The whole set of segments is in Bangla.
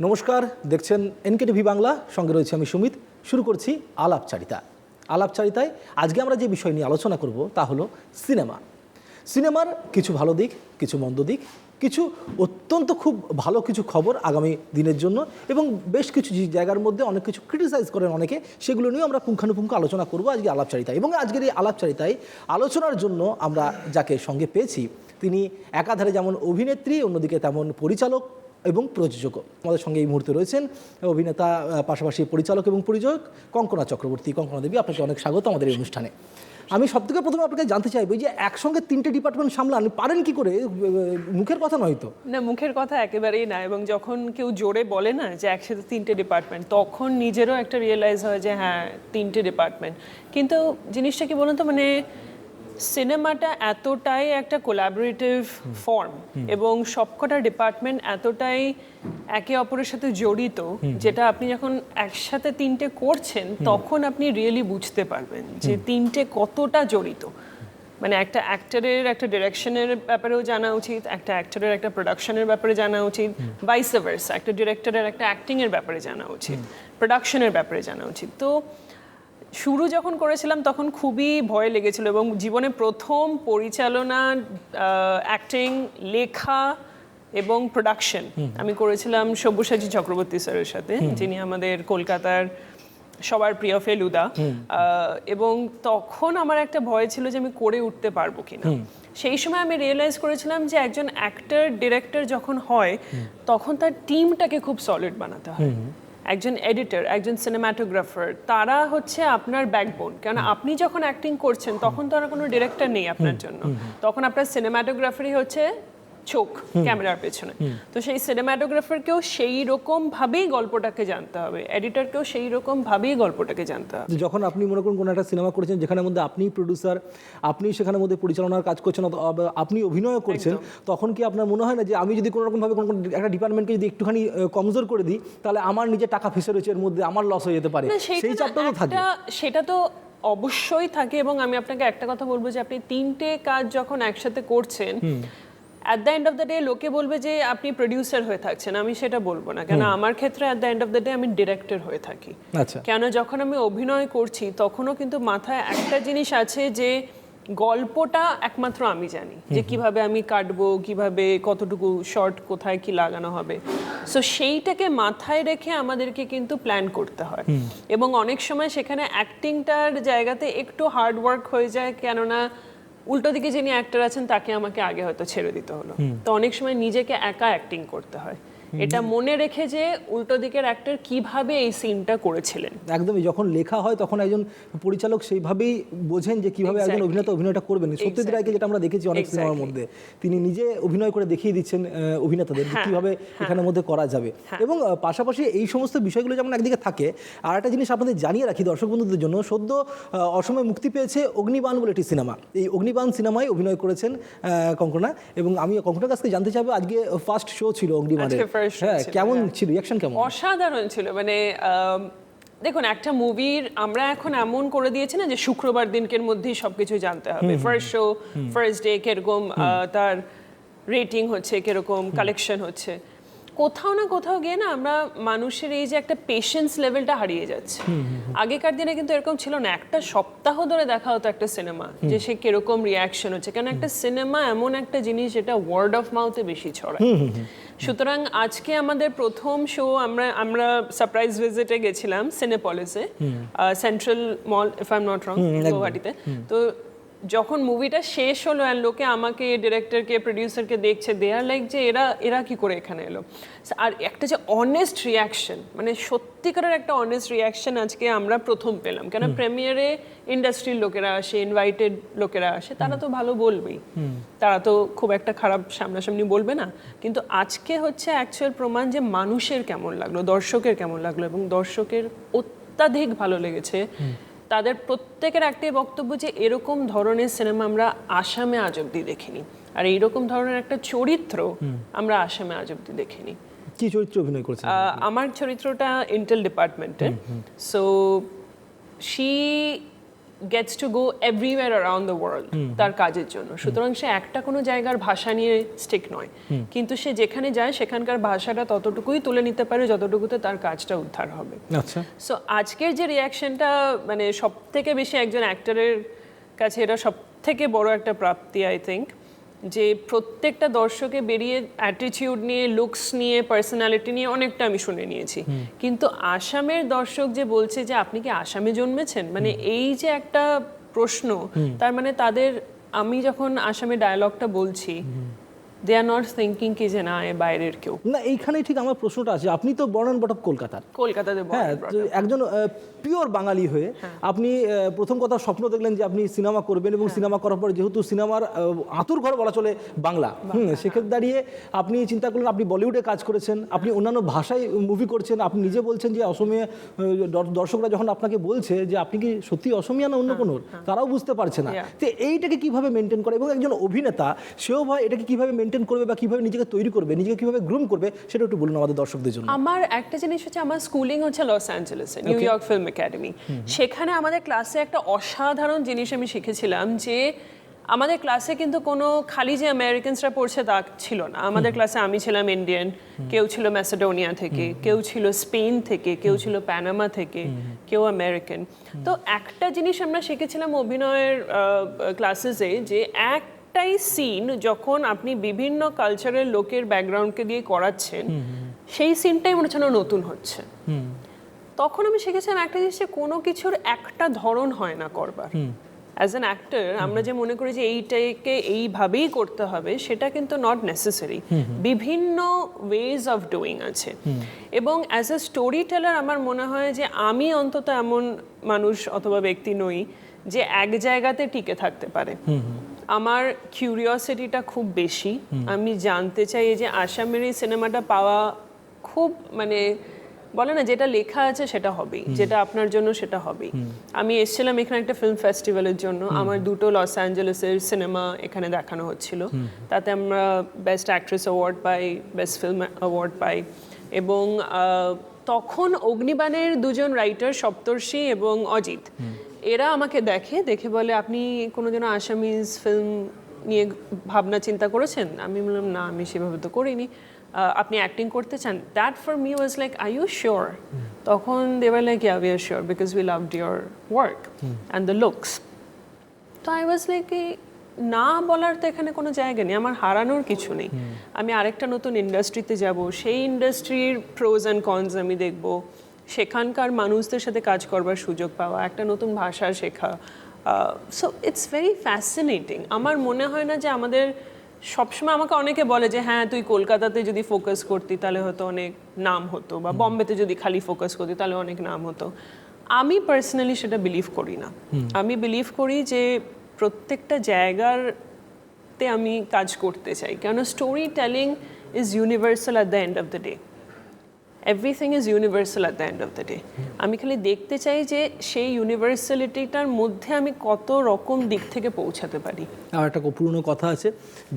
নমস্কার, দেখছেন এনকেটিভি বাংলা, সঙ্গে রয়েছে আমি সুমিত। শুরু করছি আলাপচারিতা। আলাপচারিতায় আজকে আমরা যে বিষয় নিয়ে আলোচনা করব তা হলো সিনেমা। সিনেমার কিছু ভালো দিক, কিছু মন্দ দিক, কিছু অত্যন্ত খুব ভালো কিছু খবর আগামী দিনের জন্য, এবং বেশ কিছু জায়গার মধ্যে অনেক কিছু ক্রিটিসাইজ করেন অনেকে, সেগুলো নিয়েও আমরা পুঙ্খানুপুঙ্খ আলোচনা করব আজকে আলাপচারিতায়। এবং আজকের এই আলাপচারিতায় আলোচনার জন্য আমরা যাকে সঙ্গে পেয়েছি, তিনি একাধারে যেমন অভিনেত্রী, অন্যদিকে তেমন পরিচালক এবং প্রযোজক। আমাদের সঙ্গে এই মুহূর্তে রয়েছেন অভিনেতা, পাশাপাশি পরিচালক এবং প্রযোজক কঙ্কনা চক্রবর্তী। কঙ্কনা দেবী, আপনাকে অনেক স্বাগত আমাদের এই অনুষ্ঠানে। আমি সবথেকে প্রথমে আপনাকে জানতে চাইবো যে একসঙ্গে তিনটে ডিপার্টমেন্ট সামলান, পারেন কি করে? মুখের কথা নয় তো? না, মুখের কথা একেবারেই না। এবং যখন কেউ জোরে বলে না যে একসাথে তিনটে ডিপার্টমেন্ট, তখন নিজেরও একটা রিয়েলাইজ হয় যে হ্যাঁ, তিনটে ডিপার্টমেন্ট। কিন্তু জিনিসটা কি বলুন তো, মানে সিনেমাটা এতটাই একটা কোলাবোরেটিভ ফর্ম এবং সবকটা ডিপার্টমেন্ট এতটাই একে অপরের সাথে জড়িত, যেটা আপনি যখন একসাথে তিনটে করছেন তখন আপনি রিয়েলি বুঝতে পারবেন যে তিনটে কতটা জড়িত। মানে একটা অ্যাক্টরের একটা ডিরেকশনের ব্যাপারেও জানা উচিত, একটা অ্যাক্টরের একটা প্রোডাকশনের ব্যাপারে জানা উচিত, ভাইস ভার্সা একটা ডিরেক্টরের একটা অ্যাক্টিংয়ের ব্যাপারে জানা উচিত, প্রোডাকশনের ব্যাপারে জানা উচিত। তো শুরু যখন করেছিলাম তখন খুবই ভয় লেগেছিল, এবং জীবনে প্রথম পরিচালনা, অ্যাক্টিং, লেখা এবং প্রোডাকশন আমি করেছিলাম সব্যসাচী চক্রবর্তী স্যারের সাথে, যিনি আমাদের কলকাতার সবার প্রিয় ফেলুদা। এবং তখন আমার একটা ভয় ছিল যে আমি করে উঠতে পারবো কিনা। সেই সময় আমি রিয়েলাইজ করেছিলাম যে একজন অ্যাক্টর ডিরেক্টর যখন হয় তখন তার টিমটাকে খুব সলিড বানাতে হয়। একজন এডিটর, একজন সিনেমাটোগ্রাফার, তারা হচ্ছে আপনার ব্যাকবোন। কারণ আপনি যখন অ্যাক্টিং করছেন তখন তো আর কোনো ডিরেক্টর নেই আপনার জন্য, তখন আপনার সিনেমাটোগ্রাফারই হচ্ছে চোখ ক্যামেরার পেছনে। তো সেই সিনেমাটোগ্রাফারকেও সেই রকম ভাবেই গল্পটাকে জানতে হবে, এডিটরকেও সেই রকম ভাবেই গল্পটাকে জানতে হবে। যখন আপনি মনে করুন কোনো একটা সিনেমা করেছেন যেখানে মধ্যে আপনি প্রডিউসার, আপনি সেখানের মধ্যে পরিচালনার কাজ করছেন, আপনি অভিনয় করছেন, তখন কি আপনার মনে হয় না যে আমি যদি কোনো রকমভাবে কোনো একটা ডিপার্টমেন্টকে যদি একটুখানি কমজোর করে দিই, তাহলে আমার নিজের টাকা ফেসে রয়েছে, এর মধ্যে আমার লস হয়ে যেতে পারে? সেই চাপটা তো থাকে। সেটা তো অবশ্যই থাকে। এবং আমি আপনাকে একটা কথা বলবো যে আপনি তিনটে কাজ যখন একসাথে করছেন, at the end of the day লোকে বলবে যে আপনি প্রডিউসার হয়ে থাকছেন। আমি সেটা বলবো না, কেন আমার ক্ষেত্রে at the end of the day আমি ডিরেক্টর হয়ে থাকি। আচ্ছা। কেন যখন আমি অভিনয় করছি তখনও কিন্তু মাথায় একটা জিনিস আছে যে গল্পটা একমাত্র আমি জানি, যে কিভাবে আমি কাটবো, কিভাবে কতটুকু শর্ট কোথায় কি লাগানো হবে। সো সেইটাকে মাথায় রেখে আমাদেরকে কিন্তু প্ল্যান করতে হয়। এবং অনেক সময় সেখানে অ্যাক্টিংটার জায়গাতে একটু হার্ড ওয়ার্ক হয়ে যায়, কেননা উল্টো দিকে যিনি অ্যাক্টর আছেন তাকে আমাকে আগে হয়তো ছেড়ে দিতে হলো। তো অনেক সময় নিজেকে একা অ্যাক্টিং করতে হয়, এটা মনে রেখে যে উল্টো দিকের অ্যাক্টর কিভাবে এই সিনটা করেছিলেন। একদমই, যখন লেখা হয় তখন একজন পরিচালক সেইভাবেই বোঝেন যে কিভাবে একজন অভিনেতা অভিনয়টা করবেন। সত্যজিৎ রায়কে যেটা আমরা দেখেছি অনেক সিনেমার মধ্যে, তিনি নিজে অভিনয় করে দেখিয়ে দিচ্ছেন অভিনেতাদের কিভাবে এখানের মধ্যে করা যাবে। এবং পাশাপাশি এই সমস্ত বিষয়গুলো যেমন একদিকে থাকে, আর একটা জিনিস আপনাদের জানিয়ে রাখি দর্শক বন্ধুদের জন্য, সদ্য অসময়ে মুক্তি পেয়েছে অগ্নিবাণ বলে একটি সিনেমা। এই অগ্নিবাণ সিনেমায় অভিনয় করেছেন কঙ্কনা, এবং আমি কঙ্কনার কাছ থেকে জানতে চাইবো, আজকে ফার্স্ট শো ছিল অগ্নিবাণের, হ্যাঁ, কেমন ছিল, রিঅ্যাকশন কেমন? অসাধারণ ছিল। মানে দেখুন, একটা মুভির আমরা এখন এমন করে দিয়েছি না যে শুক্রবার দিনকের মধ্যেই সবকিছু জানতে হবে। ফার্স্ট শো, ফার্স্ট ডে কিরকম তার রেটিং হচ্ছে, কিরকম কালেকশন হচ্ছে, কোথাও না কোথাও গিয়ে না আমরা মানুষের এই যে একটা পেশেন্স লেভেলটা হারিয়ে যাচ্ছে। আগেকার দিনে কিন্তু এরকম ছিল না, একটা সপ্তাহ ধরে দেখা হতো একটা সিনেমা, যে সে কিরকম রিয়াকশন হচ্ছে। কেন একটা সিনেমা এমন একটা জিনিস যেটা ওয়ার্ড অফ মাউথে বেশি ছড়ায়। সুতরাং আজকে আমাদের প্রথম শো, আমরা সারপ্রাইজ ভিজিটে গেছিলাম সিনেপলিসে, central mall, if I am not wrong, গুয়াহাটিতে। তো যখন মুভিটা শেষ হলো আর লোকে আমাকে, ডিরেক্টরকে, প্রডিউসারকে দেখছে, দে আর লাইক যে এরা কি করে এখানে এলো। আর একটা যে অনেস্ট রিয়াকশন, মানে সত্যিকারের একটা অনেস্ট রিয়াকশন আজকে আমরা প্রথম পেলাম। কেন প্রিমিয়ারে ইন্ডাস্ট্রির লোকেরা আসে, ইনভাইটেড লোকেরা আসে, তারা তো ভালো বলবেই, তারা তো খুব একটা খারাপ সামনাসামনি বলবে না। কিন্তু আজকে হচ্ছে অ্যাকচুয়াল প্রমাণ যে মানুষের কেমন লাগলো, দর্শকের কেমন লাগলো, এবং দর্শকের অত্যাধিক ভালো লেগেছে। তাদের প্রত্যেকের একটাই বক্তব্য যে এরকম ধরনের সিনেমা আমরা আসামে আজ অব্দি দেখিনি, আর এইরকম ধরনের একটা চরিত্র আমরা আসামে আজ অব্দি দেখিনি। কি চরিত্র অভিনয় করেছেন? আমার চরিত্রটা ইন্টেল ডিপার্টমেন্টে। So she gets to go everywhere around the world তার কাজের জন্য, সুতরাং সে একটা কোনো জায়গার ভাষা নিয়ে স্টিক নয়, কিন্তু সে যেখানে যায় সেখানকার ভাষাটা ততটুকুই তুলে নিতে পারে যতটুকুতে তার কাজটা উদ্ধার হবে। আচ্ছা, সো আজকের যে রিয়াকশনটা মানে সব থেকে বেশি একজন অ্যাক্টরের কাছে এটা সব থেকে বড় একটা প্রাপ্তি আই থিঙ্ক, যে প্রত্যেকটা দর্শকে বেরিয়ে অ্যাটিটিউড নিয়ে, লুকস নিয়ে, পার্সোনালিটি নিয়ে অনেকটা আমি শুনে নিয়েছি, কিন্তু আসামের দর্শক যে বলছে যে আপনি কি আসামে জন্মেছেন, মানে এই যে একটা প্রশ্ন, তার মানে তাদের, আমি যখন আসামে ডায়ালগটা বলছি, দে আর নট থিঙ্কিং কি যে না এ বাইরের কেউ। না এইখানেই ঠিক আমার প্রশ্নটা আছে, আপনি তো বর্ণ বটক কলকাতার, কলকাতাতে হ্যাঁ, তো একজন পিওর বাঙালি হয়ে আপনি প্রথম কথা স্বপ্ন দেখলেন যে আপনি সিনেমা করবেন, এবং সিনেমা করার পর যেহেতু সিনেমার আতুর ঘর বলা চলে বাংলা, সেক্ষেত্রে দাঁড়িয়ে আপনি চিন্তা করলেন আপনি বলিউডে কাজ করেছেন, আপনি অন্যান্য ভাষায় মুভি করছেন, আপনি নিজে বলছেন যে অসমীয়া দর্শকরা যখন আপনাকে বলছে যে আপনি কি সত্যি অসমীয়া না অন্য কোনো, তারাও বুঝতে পারছে না, তো এইটাকে কিভাবে মেনটেন করে, এবং একজন অভিনেতা সেও ভাই এটাকে কিভাবে মেনটেন করবে বা কিভাবে নিজেকে তৈরি করবে, নিজেকে কিভাবে গ্রুম করবে, সেটা একটু বলুন আমাদের দর্শকদের জন্য। আমার একটা জিনিস হচ্ছে, আমার স্কুলিং হচ্ছে লস অ্যাঞ্জেলেসে, নিউ ইয়র্ক ফিল্ম একাডেমি। সেখানে আমাদের ক্লাসে একটা অসাধারণ জিনিস আমি শিখেছিলাম, যে আমাদের ক্লাসে কিন্তু কোনো খালি যে আমেরিকানসরা পড়ছে তা ছিল না। আমাদের ক্লাসে আমি ছিলাম ইন্ডিয়ান, কেউ ছিল ম্যাসেডোনিয়া থেকে, কেউ ছিল স্পেন থেকে, কেউ ছিল প্যানামা থেকে, কেউ আমেরিকান। তো একটা জিনিস আমরা শিখেছিলাম অভিনয়ের ক্লাসেসে, যে একটাই সিন যখন আপনি বিভিন্ন কালচারের লোকের ব্যাকগ্রাউন্ডকে দিয়ে করাচ্ছেন, সেই সিনটাই মনে হচ্ছে নতুন হচ্ছে। তখন আমি শিখেছিলাম একটা জিনিস, কোনো কিছুর একটা ধরন হয় না করবার। অ্যাজ অ্যান অ্যাক্টর আমরা যে মনে করি যে এইটাকে এইভাবেই করতে হবে, সেটা কিন্তু নট নেসেসারি। বিভিন্ন ওয়েজ অফ ডুইং আছে, এবং অ্যাজ এ স্টোরি টেলার আমার মনে হয় যে আমি অন্তত এমন মানুষ অথবা ব্যক্তি নই যে এক জায়গাতে টিকে থাকতে পারে। আমার কিউরিওসিটিটা খুব বেশি, আমি জানতে চাই যে আসামের এই সিনেমাটা পাওয়া খুব, মানে বলে না যেটা লেখা আছে সেটা হবেই, যেটা আপনার জন্য সেটা হবেই। আমি এসেছিলাম এখানে একটা ফিল্ম ফেস্টিভ্যালের জন্য, আমার দুটো লস অ্যাঞ্জেলেসের সিনেমা এখানে দেখানো হচ্ছিল, তাতে আমরা বেস্ট অ্যাক্ট্রেস অ্যাওয়ার্ড পাই, বেস্ট ফিল্ম অ্যাওয়ার্ড পাই, এবং তখন অগ্নিবাণের দুজন রাইটার সপ্তর্ষি এবং অজিত, এরা আমাকে দেখে বলে আপনি কোনোদিনও আসামিজ ফিল্ম নিয়ে ভাবনা চিন্তা করেছেন? আমি বললাম না, আমি সেভাবে তো করিনি। আপনি অ্যাক্টিং করতে চান? That for me was like, are you sure? তখন they were like, yeah we are sure because we loved your work and the looks. তো আই ওয়াজ লাইক, না বলার তো এখানে কোনো জায়গা নেই, আমার হারানোর কিছু নেই। আমি আরেকটা নতুন ইন্ডাস্ট্রিতে যাব, সেই ইন্ডাস্ট্রির প্রোজ অ্যান্ড কনস আমি দেখব, সেখানকার মানুষদের সাথে কাজ করবার সুযোগ পাওয়া, একটা নতুন ভাষা শেখা। So it's very fascinating. আমার মনে হয় না যে আমাদের সবসময়, আমাকে অনেকে বলে যে হ্যাঁ তুই কলকাতাতে যদি ফোকাস করতি তাহলে হয়তো অনেক নাম হতো, বা বম্বেতে যদি খালি ফোকাস করতি তাহলে অনেক নাম হতো। আমি পার্সোনালি সেটা বিলিভ করি না। আমি বিলিভ করি যে প্রত্যেকটা জায়গাতে আমি কাজ করতে চাই, কেন story telling is universal at the end of the day. Everything is universal at the end of the day. আমি খালি দেখতে চাই যে সেই ইউনিভার্সালিটিটার মধ্যে আমি কত রকম দিক থেকে পৌঁছাতে পারি। আর একটা পুরনো কথা আছে,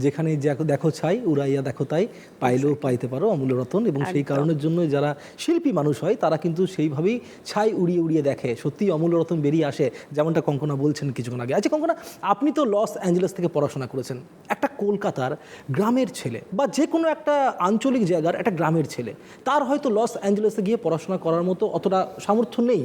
যেখানে দেখো ছাই উড়াইয়া দেখো তাই, পাইলেও পাইতে পারো অমূল্য রতন, এবং সেই কারণের জন্য যারা শিল্পী মানুষ হয় তারা কিন্তু সেইভাবেই ছাই উড়িয়ে উড়িয়ে দেখে, সত্যি অমূল্য রতন বেরিয়ে আসে, যেমনটা কঙ্কনা বলছেন কিছুক্ষণ আগে। আচ্ছা কঙ্কনা, আপনি তো লস অ্যাঞ্জেলেস থেকে পড়াশোনা করেছেন, একটা কলকাতার গ্রামের ছেলে বা যে কোনো একটা আঞ্চলিক জায়গার একটা গ্রামের ছেলে, তার হয়তো লস অ্যাঞ্জেলেসে গিয়ে পড়াশোনা করার মতো অতটা সামর্থ্য নেই।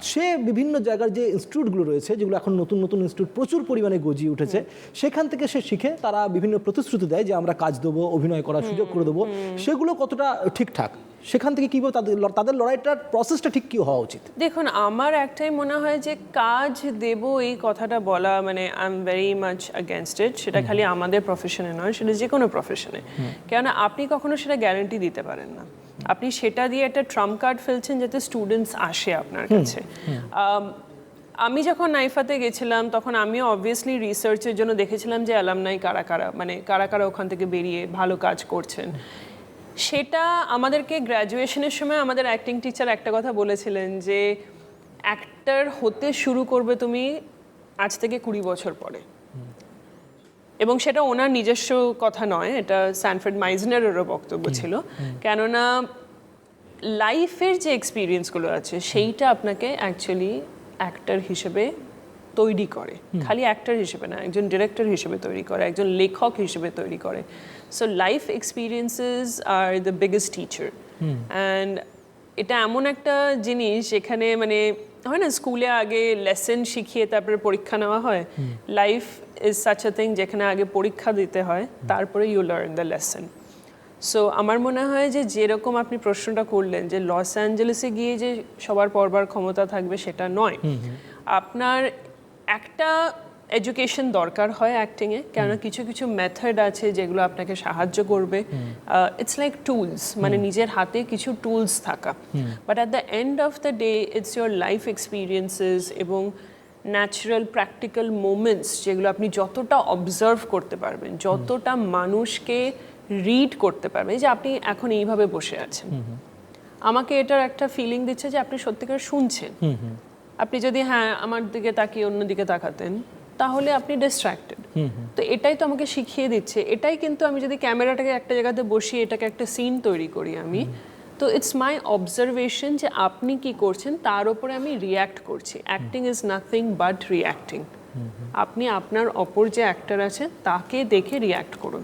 সে বিভিন্ন জায়গার যে ইনস্টিটিউটগুলো রয়েছে, যেগুলো এখন নতুন নতুন ইনস্টিটিউট প্রচুর পরিমাণে গজিয়ে উঠেছে, সেখান থেকে সে শিখে তারা বিভিন্ন প্রতিশ্রুতি দেয় যে আমরা কাজ দেবো, অভিনয় করার সুযোগ করে দেবো, সেগুলো কতটা ঠিকঠাক? সেখান থেকে কীভাবে তাদের লড়াইটার প্রসেসটা ঠিক কী হওয়া উচিত? দেখুন, আমার একটাই মনে হয় যে কাজ দেব এই কথাটা বলা, মানে I am very much against it. সেটা খালি আমাদের প্রফেশনে নয়, সেটা যে কোনো প্রফেশনে। কেননা আপনি কখনো সেটা গ্যারান্টি দিতে পারেন না। আপনি সেটা দিয়ে একটা ট্রাম্প কার্ড ফেলছেন যাতে স্টুডেন্টস আসে আপনার কাছে। আমি যখন নাইফাতে গেছিলাম তখন আমিও অবভিয়াসলি রিসার্চের জন্য দেখেছিলাম যে অ্যালামনাই কারা কারা, মানে কারা কারা ওখান থেকে বেরিয়ে ভালো কাজ করছেন। সেটা আমাদেরকে গ্র্যাজুয়েশনের সময় আমাদের অ্যাক্টিং টিচার একটা কথা বলেছিলেন যে অ্যাক্টর হতে শুরু করবে তুমি আজ থেকে 20 বছর পরে। এবং সেটা ওনার নিজস্ব কথা নয়, এটা স্যানফোর্ড মাইজনারেরও বক্তব্য ছিল। কেননা লাইফের যে এক্সপিরিয়েন্সগুলো আছে সেইটা আপনাকে অ্যাকচুয়ালি অ্যাক্টর হিসেবে তৈরি করে, খালি অ্যাক্টর হিসেবে না, একজন ডিরেক্টর হিসেবে তৈরি করে, একজন লেখক হিসেবে তৈরি করে। So life experiences are the biggest teacher. And এটা এমন একটা জিনিস যেখানে মানে হয় না স্কুলে আগে লেসন শিখিয়ে তারপরে পরীক্ষা নেওয়া হয়, life is such a thing যেখানে আগে পরীক্ষা দিতে হয় তারপরে you learn the lesson. So আমার মনে হয় যে যেরকম আপনি প্রশ্নটা করলেন যে লস অ্যাঞ্জেলেসে গিয়ে যে সবার পড়বার ক্ষমতা থাকবে সেটা নয়, আপনার একটা এডুকেশন দরকার হয় অ্যাক্টিংয়ে, কেননা কিছু কিছু মেথড আছে যেগুলো আপনাকে সাহায্য করবে। ইটস লাইক টুলস, মানে নিজের হাতে কিছু টুলস থাকা। But at the end of the day it's your life experiences এবং ন্যাচারাল প্র্যাকটিক্যাল মোমেন্টস যেগুলো আপনি যতটা অবজার্ভ করতে পারবেন, যতটা মানুষকে রিড করতে পারবেন। এই যে আপনি এখন এইভাবে বসে আছেন, আমাকে এটার একটা ফিলিং দিচ্ছে যে আপনি সত্যিকার শুনছেন। আপনি যদি হ্যাঁ আমার দিকে তাকিয়ে অন্যদিকে তাকাতেন তাহলে আপনি ডিস্ট্র্যাক্টেড। তো এটাই তো আমাকে শিখিয়ে দিচ্ছে। এটাই কিন্তু আমি যদি ক্যামেরাটাকে একটা জায়গাতে বসিয়ে এটাকে একটা সিন তৈরি করি আমি, তো ইটস মাই অবজারভেশন যে আপনি কি করছেন তার উপরে আমি রিয়্যাক্ট করছি। Acting is nothing but reacting. আপনি আপনার অপর যে অ্যাক্টর আছে তাকে দেখে রিয়্যাক্ট করুন।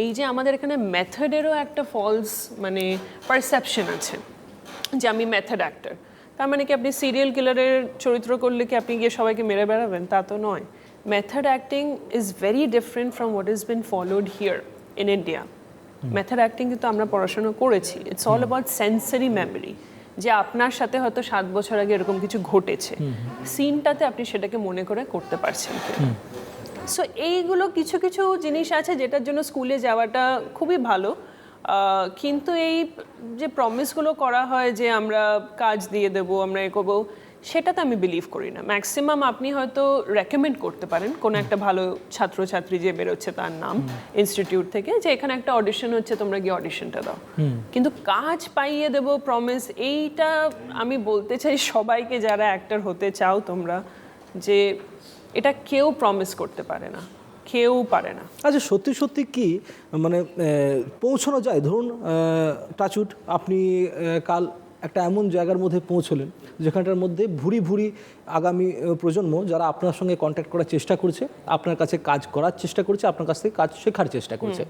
এই যে আমাদের এখানে মেথডেরও একটা ফলস মানে পারসেপশন আছে যে আমি মেথড অ্যাক্টর, তার মানে কি আপনি সিরিয়াল কিলারের চরিত্র করলে কি আপনি গিয়ে সবাইকে মেরে বেড়াবেন? তা তো নয়। Method acting is very different from what is bin followed here in India. Method acting কিন্তু আমরা পড়াশোনা করেছি। It's all about sensory memory, যে আপনার সাথে হয়তো 7 বছর আগে এরকম কিছু ঘটেছে, সিনটাতে আপনি সেটাকে মনে করে করতে পারছেন। সো এইগুলো কিছু কিছু জিনিস আছে যেটার জন্য স্কুলে যাওয়াটা খুবই ভালো। কিন্তু এই যে প্রমিসগুলো করা হয় যে আমরা কাজ দিয়ে দেবো, আমরা এ করবো, সেটাতে আমি বিলিভ করি না। ম্যাক্সিমাম আপনি হয়তো রেকমেন্ড করতে পারেন কোনো একটা ভালো ছাত্রছাত্রী যে বেরোচ্ছে তার নাম ইনস্টিটিউট থেকে, যে এখানে একটা অডিশন হচ্ছে তোমরা গিয়ে অডিশনটা দাও। কিন্তু কাজ পাইয়ে দেবো প্রমিস, এইটা আমি বলতে চাই সবাইকে যারা অ্যাক্টর হতে চাও তোমরা, যে এটা কেউ প্রমিস করতে পারে না, কেউ পারে না। আচ্ছা, সত্যি সত্যি কি মানে পৌঁছানো যায়? ধরুন টাচুট আপনি কাল একটা এমন জায়গার মধ্যে পৌঁছলেন যেখানটার মধ্যে ভুরি ভুরি আগামী প্রজন্ম যারা আপনার সঙ্গে কন্ট্যাক্ট করার চেষ্টা করছে, আপনার কাছে কাজ করার চেষ্টা করছে, আপনার কাছ থেকে কাজ শেখার চেষ্টা করছে,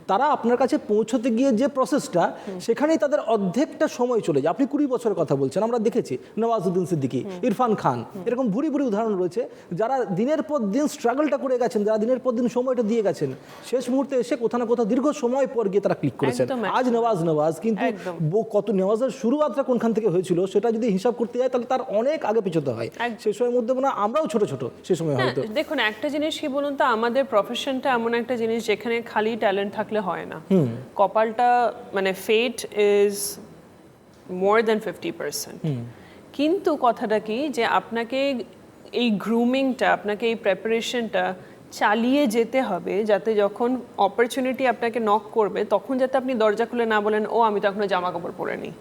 তারা আপনার কাছে পৌঁছতে গিয়ে যে প্রসেসটা, সেখানেই তাদের অর্ধেকটা সময় চলে যায়। আপনি 20 বছরের কথা বলছেন, আমরা দেখেছি নওয়াজউদ্দিন সিদ্দিকী, ইরফান খান, এরকম ভুরি ভুরি উদাহরণ রয়েছে যারা দিনের পর দিন স্ট্রাগলটা করে গেছেন, যারা দিনের পর দিন সময়টা দিয়ে গেছেন, শেষ মুহূর্তে এসে কোথাও না কোথাও দীর্ঘ সময় পর গিয়ে তারা ক্লিক করেছেন। আজ নওয়াজ কিন্তু কত নেওয়াজের শুরুয়াতটা কোনখান থেকে হয়েছিল সেটা যদি হিসাব করতে যায় তাহলে তার অনেক আগে পিছোতে হয়। সেই সময়ের মধ্যে মনে হয় আমরাও ছোট ছোট সে সময় হয়তো। দেখুন একটা জিনিস কি বলুন তো, আমাদের প্রফেশনটা এমন একটা জিনিস যেখানে খালি ট্যালেন্ট থাকলে হয় না। কপালটা মানে ফেট ইজ মোর দ্যান 50%। কিন্তু কথাটা কি যে আপনাকে এই গ্রুমিংটা, আপনাকে এই প্রেপারেশনটা চালিয়ে যেতে হবে, যাতে যখন অপরচুনিটি আপনাকে নক করবে তখন যাতে আপনি দরজা খুলে না বলেন ও আমি তো এখনো জামা কাপড় পরে নিই।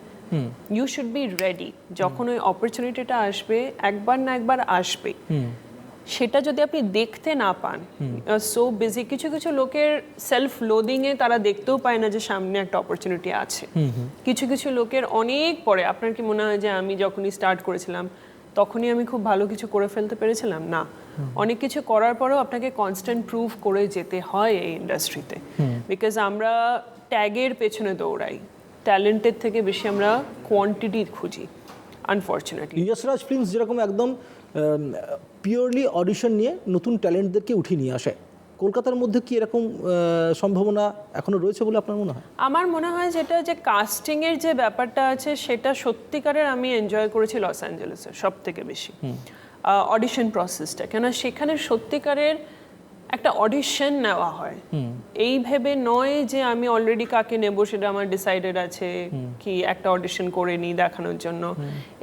You should be ready. যখন ওই অপরচুনিটিটা আসবে, একবার না একবার আসবে, সেটা যদি আপনি দেখতে না পান, সো বিজি, কিছু কিছু লোকের সেলফ লোডিংয়ে তারা দেখতেও পায় না যে সামনে একটা অপরচুনিটি আছে। কিছু কিছু লোকের অনেক পরে। আপনার কি মনে হয় যে আমি যখনই স্টার্ট করেছিলাম তখনই আমি খুব ভালো কিছু করে ফেলতে পেরেছিলাম? না, অনেক কিছু করার পরেও আপনাকে কনস্ট্যান্ট প্রুভ করে যেতে হয় এই ইন্ডাস্ট্রিতে। বিকজ আমরা ট্যাগের পেছনে দৌড়াই, ট্যালেন্টের থেকে বেশি আমরা কোয়ান্টিটি খুঁজি আনফর্চুনেটলি। ইয়সরাজ ফিল্মস যেরকম একদম পিওরলি অডিশন নিয়ে নতুন ট্যালেন্টদেরকে উঠিয়ে নিয়ে আসে, কলকাতার মধ্যে কি এরকম সম্ভাবনা এখনো রয়েছে বলে আপনার মনে হয়? আমার মনে হয় যেটা যে কাস্টিংয়ের যে ব্যাপারটা আছে সেটা সত্যিকারের আমি এনজয় করেছি লস অ্যাঞ্জেলেসে সব থেকে বেশি। অডিশন প্রসেসটা, কেন সেখানে সত্যিকারের একটা অডিশন নেওয়া হয়, এই ভেবে নয় যে আমি অলরেডি কাকে নেব সেটা আমার ডিসাইডেড আছে, কি একটা অডিশন করে নিই দেখানোর জন্য,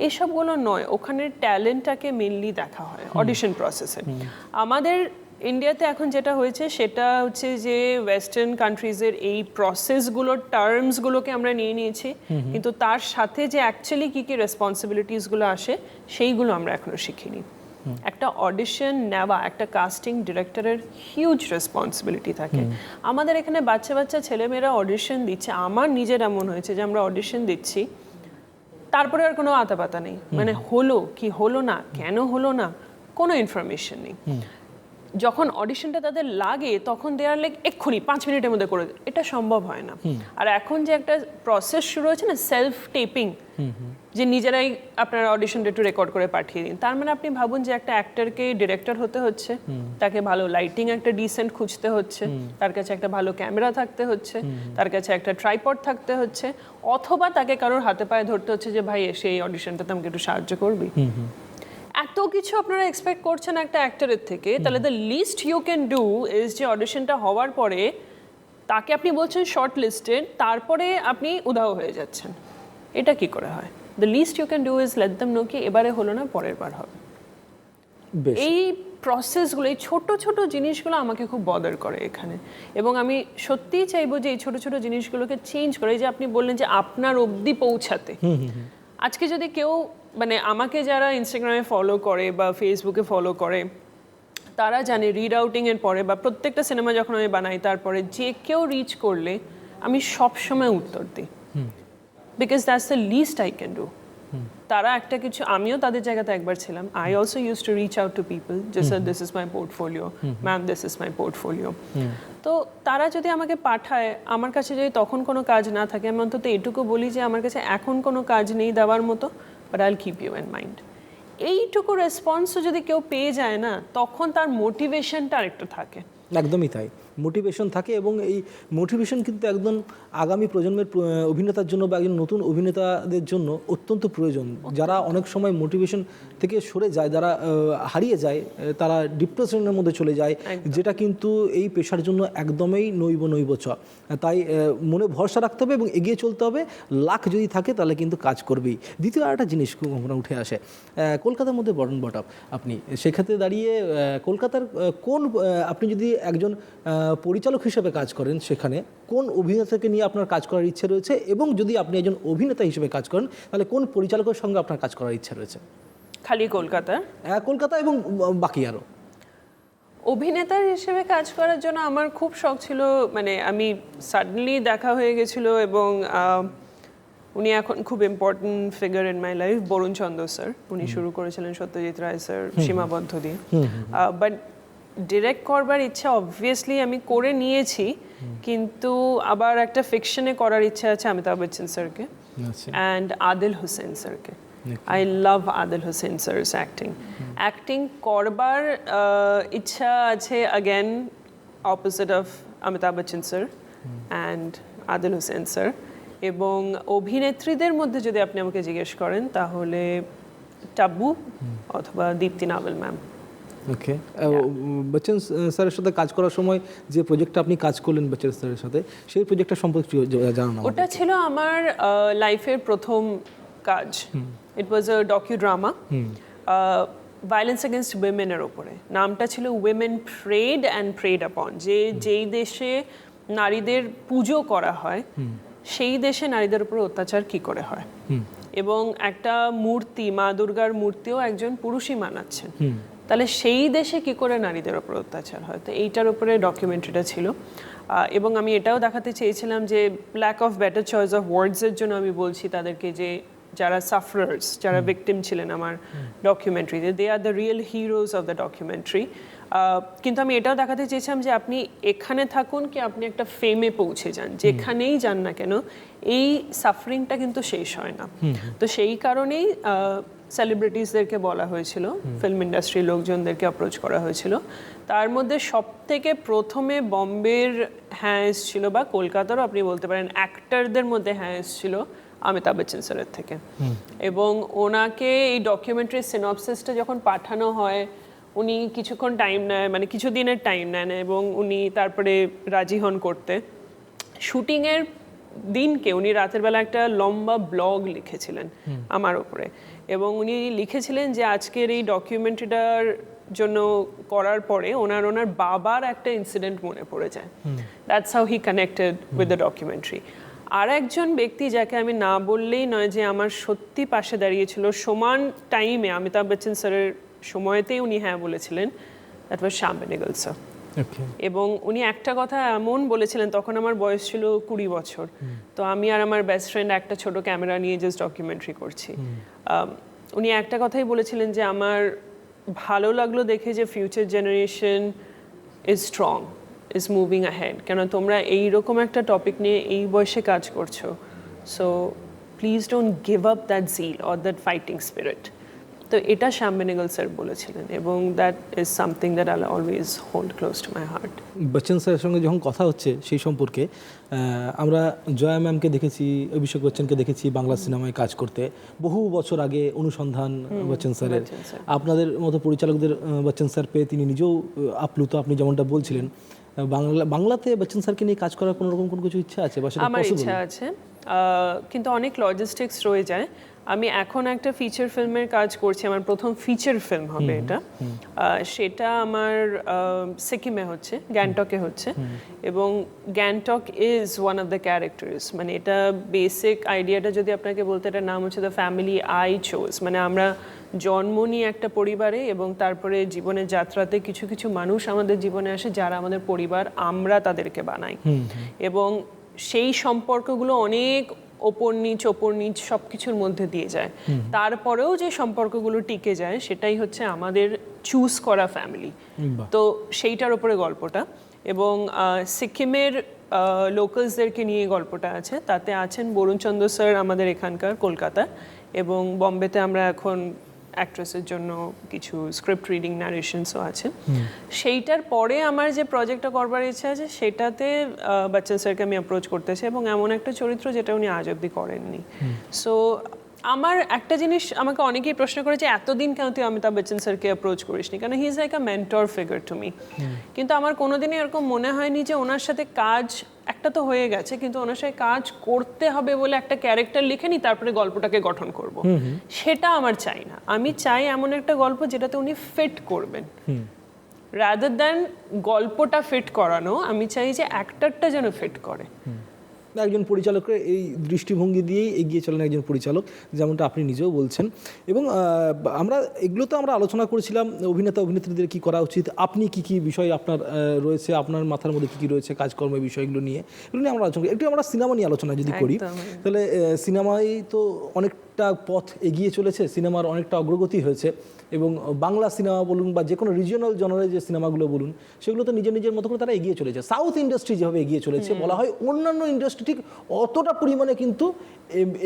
এইসবগুলো নয়। ওখানে ট্যালেন্টটাকে মেনলি দেখা হয় অডিশন প্রসেসে। আমাদের ইন্ডিয়াতে এখন যেটা হয়েছে সেটা হচ্ছে যে ওয়েস্টার্ন কান্ট্রিজের এই প্রসেসগুলোর টার্মসগুলোকে আমরা নিয়ে নিয়েছি, কিন্তু তার সাথে যে অ্যাকচুয়ালি কী কী রেসপন্সিবিলিটিসগুলো আসে সেইগুলো আমরা এখনো শিখিনি। একটা অডিশন নেওয়া, একটা কাস্টিং ডিরেক্টরের হিউজ রেসপন্সিবিলিটি থাকে। আমাদের এখানে বাচ্চা বাচ্চা ছেলেমেয়েরা অডিশন দিচ্ছে, আমার নিজের এমন হয়েছে যে আমরা অডিশন দিচ্ছি, তারপরে আর কোনো আতাপাতা নেই, মানে হলো কি হলো না, কেন হলো না, কোনো ইনফরমেশন নেই। যখন অডিশনটা তাদের লাগে তখন দেয়ার লাইক এক্ষুনি 5 মিনিটের মধ্যে করে দিই। এটা সম্ভব হয় না। আর এখন যে একটা প্রসেস শুরু হয়েছে না, সেলফ টেপিং, যে নিজেরাই আপনার অডিশনটা একটু রেকর্ড করে পাঠিয়ে দিন, তার মানে আপনি ভাবুন যে একটা অ্যাক্টরকে ডিরেক্টর হতে হচ্ছে, তাকে ভালো লাইটিং একটা ডিসেন্ট খুঁজতে হচ্ছে, তার কাছে একটা ভালো ক্যামেরা থাকতে হচ্ছে, তার কাছে একটা ট্রাইপড থাকতে হচ্ছে, অথবা তাকে কারোর হাতে পায়ে ধরতে হচ্ছে যে ভাই এসে এই অডিশনটাতে আমাকে একটু সাহায্য করবি। এত কিছু আপনারা এক্সপেক্ট করছেন একটা অ্যাক্টরের থেকে, তাহলে the least you can do is যে অডিশনটা হওয়ার পরে তাকে আপনি বলছেন শর্ট লিস্টেড, তারপরে আপনি উধাও হয়ে যাচ্ছেন। এটা কি করে হয়? The least you can do is let them know কি এবারে হলো না, পরের বার হবে। বেশ, এই প্রসেসগুলো, এই ছোট ছোট জিনিসগুলো আমাকে খুব বদার করে এখানে, এবং আমি সত্যিই চাইবো যে এই ছোট ছোট জিনিসগুলোকে চেঞ্জ করে। এই যে আপনি বললেন যে আপনার অবধি পৌঁছাতে, আজকে যদি কেউ মানে আমাকে যারা ইনস্টাগ্রামে ফলো করে বা ফেসবুকে ফলো করে, তারা জানে রিড আউটিংয়ের পরে বা প্রত্যেকটা সিনেমা যখন আমি বানাই তারপরে যে কেউ রিচ করলে আমি সবসময় উত্তর দিই, because that's the least I can do. তারা একটা কিছু, আমিও তাদের জায়গাতে একবার ছিলাম, I also use to reach out to people যে sir this is my portfolio, ma'am this is my portfolio. তো তারা যদি আমাকে পাঠায়, আমার কাছে যদি তখন কোনো কাজ না থাকে, আমি অন্তত এটুকু বলি যে আমার কাছে এখন কোনো কাজ নেই দেওয়ার মতো, but I will keep you in mind. এইটুকু রেসপন্সও যদি কেউ পেয়ে যায় না, তখন তার মোটিভেশনটা আরেকটু থাকে। একদমই তাই, মোটিভেশন থাকে, এবং এই মোটিভেশন কিন্তু একদম আগামী প্রজন্মের অভিনেতার জন্য বা একজন নতুন অভিনেতাদের জন্য অত্যন্ত প্রয়োজন। যারা অনেক সময় মোটিভেশন থেকে সরে যায়, যারা হারিয়ে যায়, তারা ডিপ্রেশনের মধ্যে চলে যায়, যেটা কিন্তু এই পেশার জন্য একদমই নৈব চ। তাই মনে ভরসা রাখতে হবে এবং এগিয়ে চলতে হবে। লাক যদি থাকে তাহলে কিন্তু কাজ করবেই। দ্বিতীয় আরেকটা জিনিস কখনো উঠে আসে, কলকাতার মধ্যে বটন বটপ, আপনি সেক্ষেত্রে দাঁড়িয়ে কলকাতার কোন, আপনি যদি একজন পরিচালক হিসেবে কাজ করেন, সেখানে কোন অভিনেতাকে নিয়ে আপনার কাজ করার ইচ্ছে রয়েছে, এবং যদি আপনি একজন অভিনেতা হিসেবে কাজ করেন তাহলে কোন পরিচালকের সঙ্গে আপনার কাজ করার ইচ্ছা রয়েছে? খালি কলকাতা? কলকাতা এবং বাকি আরও। অভিনেতার হিসেবে কাজ করার জন্য আমার খুব শখ ছিল, মানে আমি সাডেনলি দেখা হয়ে গেছিলো, এবং উনি এখন খুব important figure in my life, Varun Chandra sir. উনি শুরু করেছিলেন সত্যজিৎ রায় স্যার সীমাবদ্ধ দিয়ে, বাট ডিরেক্ট করবার ইচ্ছা অবভিয়াসলি আমি করে নিয়েছি, কিন্তু আবার একটা ফিকশনে করার ইচ্ছা আছে অমিতাভ বচ্চন স্যারকে অ্যান্ড আদিল হোসেন স্যারকে। I love Adil Hossain sir's acting করবার ইচ্ছা আছে, again opposite of Amitabh Bachchan sir and Adil Hossain sir. এবং অভিনেত্রীদের মধ্যে যদি আপনি আমাকে জিজ্ঞেস করেন তাহলে টাব্বু অথবা দীপ্তি নাভেল ম্যাম। ওকে, বচ্চন স্যারের সাথে কাজ করার সময় যে প্রজেক্টটা আপনি কাজ করলেন বচ্চন স্যারের সাথে, সেই প্রজেক্টটা সম্পর্কে জানানো। ওটা ছিল আমার লাইফের প্রথম কাজ। ইট ওয়াজ আ ডকিউড্রামা, ভায়োলেন্স এগেনস্ট উইমেনের ওপরে। নামটা ছিল উইমেন প্রেড অ্যান্ড প্রেড আপন, যে যেই দেশে নারীদের পুজো করা হয় সেই দেশে নারীদের উপর অত্যাচার কি করে হয়, এবং একটা মূর্তি, মা দুর্গার মূর্তিও একজন পুরুষই মানাচ্ছেন, তাহলে সেই দেশে কি করে নারীদের ওপর অত্যাচার হয়। তো এইটার উপরে ডকুমেন্টারিটা ছিল, এবং আমি এটাও দেখাতে চেয়েছিলাম যে lack of better choice of ওয়ার্ডসের জন্য আমি বলছি তাদেরকে যে যারা সাফারার্স, যারা ভিকটিম ছিলেন আমার ডকুমেন্টারিতে, they are the real heroes of the documentary. কিন্তু আমি এটাও দেখাতে চেয়েছিলাম যে আপনি এখানে থাকুন কি আপনি একটা ফেমে পৌঁছে যান, যেখানেই যান না কেন এই সাফারিংটা কিন্তু শেষ হয় না। তো সেই কারণেই সেলিব্রিটিসদেরকে বলা হয়েছিল, ফিল্ম ইন্ডাস্ট্রির লোকজনদেরকে অ্যাপ্রোচ করা হয়েছিল। তার মধ্যে সবথেকে প্রথমে বম্বের হ্যাঁ এসেছিল, বা কলকাতারও আপনি বলতে পারেন অ্যাক্টরদের মধ্যে হ্যাঁ এসেছিল অমিতাভ বচ্চন স্যারের থেকে। এবং ওনাকে এই ডকুমেন্টারির সিনপসিসটা যখন পাঠানো হয়, উনি কিছুক্ষণ টাইম নেয়, মানে কিছুদিনের টাইম নেন, এবং উনি তারপরে রাজি হন করতে। শুটিংয়ের দিনকে উনি রাতের বেলা একটা লম্বা ব্লগ লিখেছিলেন আমার ওপরে, এবং উনি লিখেছিলেন যে আজকের এই ডকুমেন্টারিটার জন্য করার পরে ওনার বাবার একটা ইনসিডেন্ট মনে পড়ে যায়। That's how he connected with the documentary. আর একজন ব্যক্তি যাকে আমি না বললেই নয় যে আমার সত্যি পাশে দাঁড়িয়েছিল সমান টাইমে, অমিতাভ বচ্চন স্যারের সময়তেই উনি হ্যাঁ বলেছিলেন, that was Shyam Benegal sir. এবং উনি একটা কথা এমন বলেছিলেন, তখন আমার বয়স ছিল 20 বছর, তো আমি আর আমার বেস্ট ফ্রেন্ড একটা ছোট ক্যামেরা নিয়ে জাস্ট ডকুমেন্টারি করছি। উনি একটা কথাই বলেছিলেন যে আমার ভালো লাগলো দেখে যে future generation is strong, is moving ahead. কেন তোমরা এইরকম একটা টপিক নিয়ে এই বয়সে কাজ করছো, so please don't give up that zeal or that fighting spirit. তো এটা শ্যাম বেনেগল স্যার বলেছিলেন, এবং that is something that I always hold close to my heart. Bachchan স্যারের সঙ্গে যখন কথা হচ্ছে সেই সম্পর্কে আমরা জয়া ম্যামকে দেখেছি, অভিষেক বচ্চনকে দেখেছি বাংলা সিনেমায় কাজ করতে বহু বছর আগে। অনুসন্ধান বচ্চন স্যারের, আপনাদের মতো পরিচালকদের বচ্চন স্যার পেয়ে তিনি নিজেও আপ্লুত, আপনি যেমনটা বলছিলেন। বাংলাতে বচ্চন স্যারকে নিয়ে কাজ করার কোনো রকম কোনো কিছু ইচ্ছা আছে বা সেটা আমার পসিবল? ইচ্ছা আছে, কিন্তু অনেক লজিস্টিক্স রয়ে যায়। আমি এখন একটা ফিচার ফিল্মের কাজ করছি, আমার প্রথম ফিচার ফিল্ম হবে এটা। সেটা আমার সিকিমে হচ্ছে, গ্যাংটকে হচ্ছে, এবং Gangtok is one of the characters. মানে এটা বেসিক আইডিয়াটা যদি আপনাকে বলতে, এটার নাম হচ্ছে দ্য ফ্যামিলি আই চোজ। মানে আমরা জন্ম নিয়ে একটা পরিবারে, এবং তারপরে জীবনের যাত্রাতে কিছু কিছু মানুষ আমাদের জীবনে আসে যারা আমাদের পরিবার, আমরা তাদেরকে বানাই। এবং সেই সম্পর্কগুলো অনেক ওপর নিচ সব কিছুর মধ্যে দিয়ে যায়। তারপরেও যে সম্পর্কগুলো টিকে যায় সেটাই হচ্ছে আমাদের চুজ করা ফ্যামিলি। তো সেইটার উপরে গল্পটা, এবং সিকিমের লোকালসদেরকে নিয়ে গল্পটা আছে। তাতে আছেন বরুণ চন্দ্র স্যার আমাদের এখানকার কলকাতার, এবং বম্বেতে আমরা এখন অ্যাক্ট্রেসের জন্য কিছু স্ক্রিপ্ট রিডিং ন্যারেশনসও আছে। সেইটার পরে আমার যে প্রজেক্টটা করবার ইচ্ছা আছে সেটাতে বচ্চন স্যারকে আমি অ্যাপ্রোচ করতেছি, এবং এমন একটা চরিত্র যেটা উনি আজ অব্দি করেননি। সো আমার একটা জিনিস আমাকে অনেকেই প্রশ্ন করেছে, এতদিন কেন তুই অমিতাভ বচ্চন স্যারকে অ্যাপ্রোচ করিসনি, কারণ he is like a mentor figure to me. কিন্তু আমার কোনোদিনই এরকম মনে হয়নি যে ওনার সাথে কাজ, একটা তো হয়ে গেছে, কিন্তু ওনার সাথে কাজ করতে হবে বলে একটা ক্যারেক্টার লিখে নি তারপরে গল্পটাকে গঠন করব, সেটা আমার চাই না। আমি চাই এমন একটা গল্প যেটাতে উনি ফিট করবেন, রাদার দ্যান গল্পটা ফিট করানো। আমি চাই যে অ্যাক্টরটা যেন ফিট করে। একজন পরিচালকের এই দৃষ্টিভঙ্গি দিয়েই এগিয়ে চলেন একজন পরিচালক, যেমনটা আপনি নিজেও বলছেন। এবং আমরা এগুলো তো আমরা আলোচনা করেছিলাম অভিনেতা অভিনেত্রীদের কী করা উচিত, আপনি কি কি বিষয় আপনার রয়েছে, আপনার মাথার মধ্যে কী কী রয়েছে কাজকর্মের বিষয়গুলো নিয়ে, এগুলো নিয়ে আমরা আলোচনা করি। একটু আমরা সিনেমা নিয়ে আলোচনা যদি করি, তাহলে সিনেমায় তো অনেকটা পথ এগিয়ে চলেছে, সিনেমার অনেকটা অগ্রগতি হয়েছে, এবং বাংলা সিনেমা বলুন বা যে কোনো রিজিওনাল জনারের যে সিনেমাগুলো বলুন, সেগুলো তো নিজের নিজের মতো করে তারা এগিয়ে চলেছে। সাউথ ইন্ডাস্ট্রি যেভাবে এগিয়ে চলেছে, বলা হয় অন্যান্য ইন্ডাস্ট্রি ঠিক অতটা পরিমাণে কিন্তু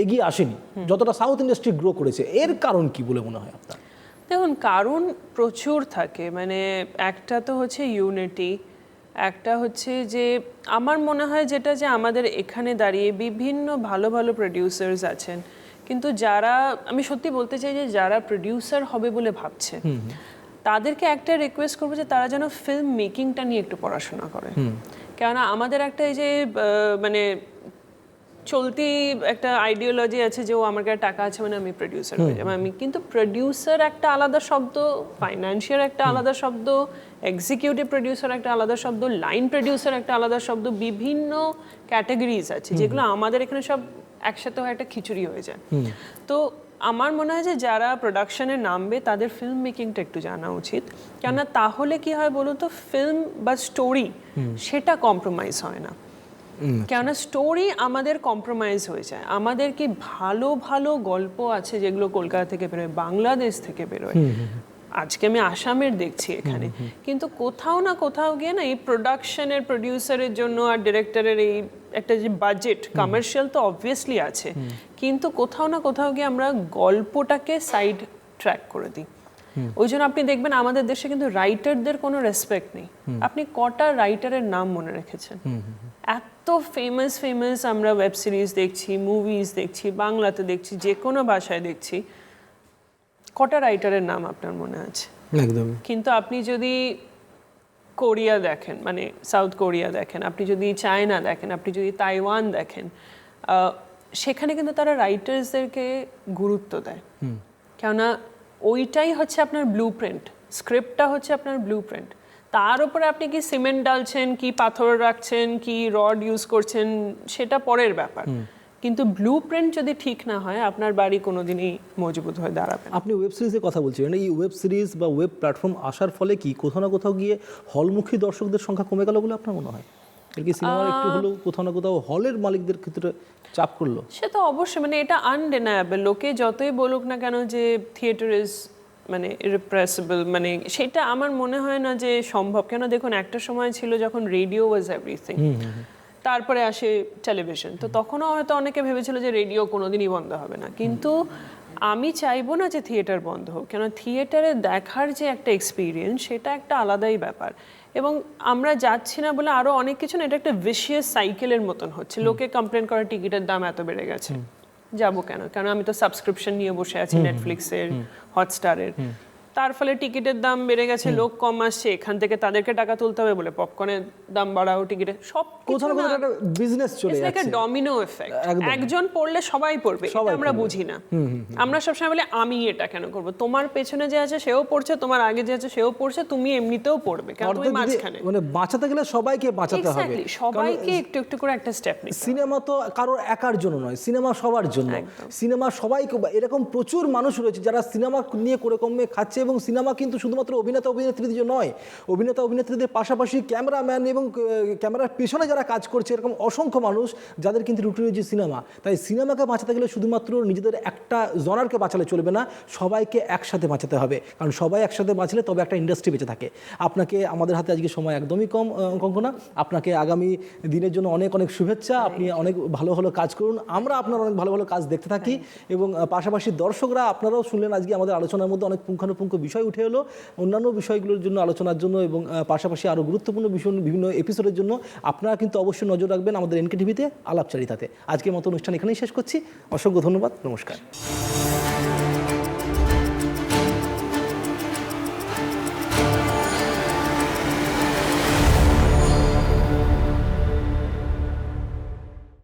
এগিয়ে আসেনি যতটা সাউথ ইন্ডাস্ট্রি গ্রো করেছে। এর কারণ কি বলে মনে হয় আপনার? দেখুন, কারণ প্রচুর থাকে। মানে একটা তো হচ্ছে ইউনিটি, একটা হচ্ছে যে আমার মনে হয় যেটা, যে আমাদের এখানে দাঁড়িয়ে বিভিন্ন ভালো ভালো প্রডিউসার্স আছেন, কিন্তু যারা, আমি সত্যি বলতে চাই যে যারা প্রডিউসার হবে বলে ভাবছে, তাদেরকে একটা রিকোয়েস্ট করবো যে তারা যেন ফিল্ম মেকিংটা নিয়ে একটু পড়াশোনা করে। কেননা আমাদের একটা এই যে মানে চলতি একটা আইডিওলজি আছে যে ও আমার কাছে টাকা আছে মানে আমি প্রডিউসার হয়ে যাবো। আমি কিন্তু প্রডিউসার একটা আলাদা শব্দ, ফাইন্যান্সিয়াল একটা আলাদা শব্দ, এক্সিকিউটিভ প্রডিউসার একটা আলাদা শব্দ, লাইন প্রডিউসার একটা আলাদা শব্দ, বিভিন্ন ক্যাটাগরিজ আছে যেগুলো আমাদের এখানে সব একসাথে হয় একটা খিচুড়ি হয়ে যায়। তো আমার মনে হয় যে যারা প্রোডাকশনে নামবে তাদের ফিল্ম মেকিংটা একটু জানা উচিত, কেননা তাহলে কি হয় বলুন তো, ফিল্ম বা স্টোরি সেটা কম্প্রোমাইজ হয় না। কেননা স্টোরি আমাদের কম্প্রোমাইজ হয়ে যায়। আমাদের কি ভালো ভালো গল্প আছে যেগুলো কলকাতা থেকে বেরোয়, বাংলাদেশ থেকে বেরোয়, আজকে আমি আসামের দেখছি এখানে, কিন্তু কোথাও না কোথাও গিয়ে না এই প্রোডাকশনের প্রডিউসারের জন্য আর ডিরেক্টরের এই একটা যে বাজেট, কমার্শিয়াল তো অবভিয়াসলি আছে, কিন্তু কোথাও না কোথাও গিয়ে আমরা গল্পটাকে সাইড ট্র্যাক করে দিই। ওই জন্য আপনি দেখবেন আমাদের দেশে কিন্তু রাইটারদের কোনো রেসপেক্ট নেই। আপনি কটা রাইটারের নাম মনে রেখেছেন? এত ফেমাস ফেমাস আমরা ওয়েব সিরিজ দেখছি, মুভিজ দেখছি, বাংলাতে দেখছি, যে কোনো ভাষায় দেখছি, কটা রাইটারের নাম আপনার মনে আছে? একদম। কিন্তু আপনি যদি কোরিয়া দেখেন, মানে সাউথ কোরিয়া দেখেন, আপনি যদি চায়না দেখেন, আপনি যদি তাইওয়ান দেখেন, সেখানে কিন্তু তারা রাইটার্সদেরকে গুরুত্ব দেয়। কেননা ওইটাই হচ্ছে আপনার ব্লু প্রিন্ট, স্ক্রিপ্টটা হচ্ছে আপনার ব্লু প্রিন্ট। তার উপরে আপনি কি সিমেন্ট ডালছেন, কি পাথর রাখছেন, কি রড ইউজ করছেন, সেটা পরের ব্যাপার, কিন্তু ব্লু প্রিন্ট যদি ঠিক না হয় আপনার বাড়ি কোনোদিনই মজবুত হয়ে দাঁড়াবে না। আপনি ওয়েব সিরিজের কথা বলছিলেন, এই ওয়েব সিরিজ বা ওয়েব প্ল্যাটফর্ম আসার ফলে কি কোথাও না কোথাও গিয়ে হলমুখী দর্শকদের সংখ্যা কমে গেল বলে আপনার মনে হয়? এর কি সিনেমার একটু হলেও কোথাও না কোথাও হলের মালিকদের ক্ষেত্রে চাপ করলো? সে তো অবশ্যই, মানে এটা আনডেনায়েবল। লোকে যতই বলুক না কেন যে থিয়েটার ইজ মানে ইরিপ্রেসিবল, মানে সেটা আমার মনে হয় না যে সম্ভব। কেন দেখুন, একটা সময় ছিল যখন রেডিও ওয়াজ এভরিথিং, তারপরে আসে টেলিভিশন, তো তখনও হয়তো অনেকে ভেবেছিল যে রেডিও কোনোদিনই বন্ধ হবে না, কিন্তু আমি চাইবো না যে থিয়েটার বন্ধ হোক, কেন থিয়েটারে দেখার যে একটা এক্সপিরিয়েন্স সেটা একটা আলাদাই ব্যাপার। এবং আমরা যাচ্ছি না বলে আরো অনেক কিছু না, এটা একটা ভিশিয়াস সাইকেলের মতন হচ্ছে। লোকে কমপ্লেন করে টিকিটের দাম এত বেড়ে গেছে, যাবো কেন, কারণ আমি তো সাবস্ক্রিপশন নিয়ে বসে আছি নেটফ্লিক্সের, হটস্টারের, তার ফলে টিকিটের দাম বেড়ে গেছে, লোক কম আসছে, এখান থেকে তাদেরকে টাকা তুলতে হবে বলে পপকর্নের দাম বাড়াও, টিকিটের সব কোথাও না কোথাও একটা বিজনেস চলে যাচ্ছে, ডমিনো এফেক্ট। একজন পড়লে সবাই পড়বে, এটা আমরা বুঝি না। আমরা সবসময় বলি আমি এটা কেন করব, তোমার পেছনে যে আছে সেও পড়ছে, তোমার আগে যে আছে সেও পড়ছে, তুমি এমনিতেও পড়বে, কারণ তুমি মাঝখানে। মানে বাঁচাতে গেলে সবাইকে বাঁচাতে হবে, Exactly, সবাইকে একটু একটু করে একটা স্টেপ নিতে হবে। সিনেমা তো কারোর একার জন্য নয়, সিনেমা সবার জন্য। সিনেমা সবাইকে, এরকম প্রচুর মানুষ রয়েছে যারা সিনেমা নিয়ে করে কমে খাচ্ছে, এবং সিনেমা কিন্তু শুধুমাত্র অভিনেতা অভিনেত্রীদের জন্য নয়, অভিনেতা অভিনেত্রীদের পাশাপাশি ক্যামেরাম্যান এবং ক্যামেরার পেছনে যারা কাজ করছে, এরকম অসংখ্য মানুষ যাদের কিন্তু রুটি রয়েছে সিনেমা। তাই সিনেমাকে বাঁচাতে গেলে শুধুমাত্র নিজেদের একটা জনারকে বাঁচালে চলবে না, সবাইকে একসাথে বাঁচাতে হবে, কারণ সবাই একসাথে বাঁচলে তবে একটা ইন্ডাস্ট্রি বেঁচে থাকে। আপনাকে, আমাদের হাতে আজকে সময় একদমই কম কঙ্কনা, আপনাকে আগামী দিনের জন্য অনেক অনেক শুভেচ্ছা। আপনি অনেক ভালো ভালো কাজ করুন, আমরা আপনার অনেক ভালো ভালো কাজ দেখতে থাকি, এবং পাশাপাশি দর্শকরা আপনারাও শুনলেন আজকে আমাদের আলোচনার মধ্যে অনেক পুঙ্খানুপুঙ্খ বিষয় উঠে এলো। অন্যান্য বিষয়গুলোর জন্য, আলোচনার জন্য এবং পাশাপাশি আরও গুরুত্বপূর্ণ বিষয় বিভিন্ন এপিসোডের জন্য আপনারা কিন্তু অবশ্যই নজর রাখবেন আমাদের এনকে টিভিতে আলাপচারিতাতে। আজকের মতো অনুষ্ঠান এখানেই শেষ করছি। অসংখ্য ধন্যবাদ, নমস্কার।